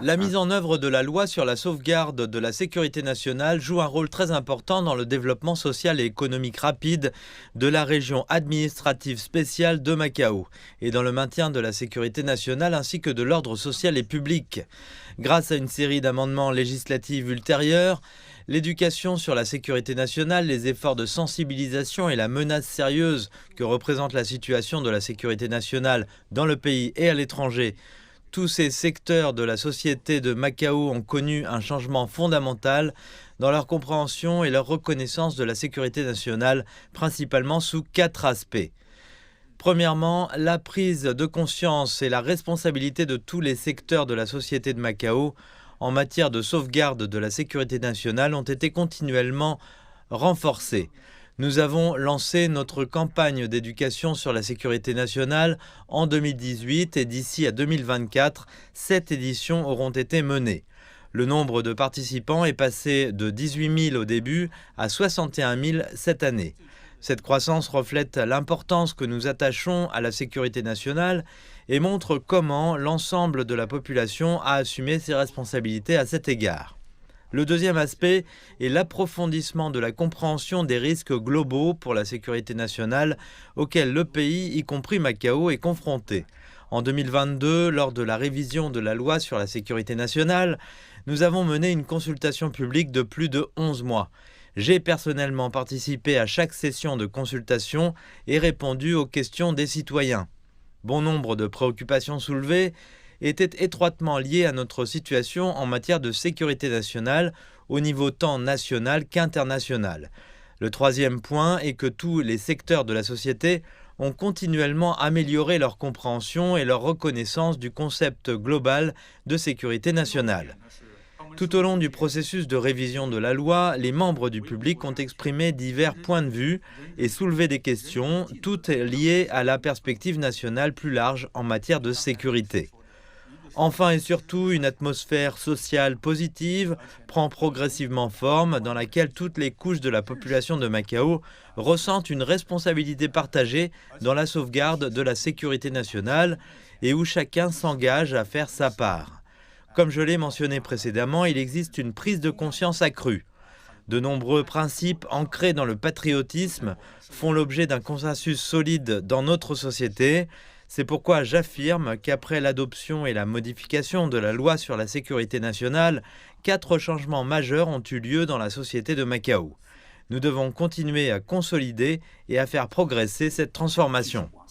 La mise en œuvre de la loi sur la sauvegarde de la sécurité nationale joue un rôle très important dans le développement social et économique rapide de la région administrative spéciale de Macao et dans le maintien de la sécurité nationale ainsi que de l'ordre social et public. Grâce à une série d'amendements législatifs ultérieurs, l'éducation sur la sécurité nationale, les efforts de sensibilisation et la menace sérieuse que représente la situation de la sécurité nationale dans le pays et à l'étranger, tous ces secteurs de la société de Macao ont connu un changement fondamental dans leur compréhension et leur reconnaissance de la sécurité nationale, principalement sous 4 aspects. Premièrement, la prise de conscience et la responsabilité de tous les secteurs de la société de Macao en matière de sauvegarde de la sécurité nationale ont été continuellement renforcées. Nous avons lancé notre campagne d'éducation sur la sécurité nationale en 2018 et d'ici à 2024, 7 éditions auront été menées. Le nombre de participants est passé de 18 000 au début à 61 000 cette année. Cette croissance reflète l'importance que nous attachons à la sécurité nationale et montre comment l'ensemble de la population a assumé ses responsabilités à cet égard. Le deuxième aspect est l'approfondissement de la compréhension des risques globaux pour la sécurité nationale auxquels le pays, y compris Macao, est confronté. En 2022, lors de la révision de la loi sur la sécurité nationale, nous avons mené une consultation publique de plus de 11 mois. J'ai personnellement participé à chaque session de consultation et répondu aux questions des citoyens. Bon nombre de préoccupations soulevées étaient étroitement liées à notre situation en matière de sécurité nationale, au niveau tant national qu'international. Le troisième point est que tous les secteurs de la société ont continuellement amélioré leur compréhension et leur reconnaissance du concept global de sécurité nationale. Tout au long du processus de révision de la loi, les membres du public ont exprimé divers points de vue et soulevé des questions, toutes liées à la perspective nationale plus large en matière de sécurité. Enfin et surtout, une atmosphère sociale positive prend progressivement forme dans laquelle toutes les couches de la population de Macao ressentent une responsabilité partagée dans la sauvegarde de la sécurité nationale et où chacun s'engage à faire sa part. Comme je l'ai mentionné précédemment, il existe une prise de conscience accrue. De nombreux principes ancrés dans le patriotisme font l'objet d'un consensus solide dans notre société. C'est pourquoi j'affirme qu'après l'adoption et la modification de la loi sur la sécurité nationale, 4 changements majeurs ont eu lieu dans la société de Macao. Nous devons continuer à consolider et à faire progresser cette transformation.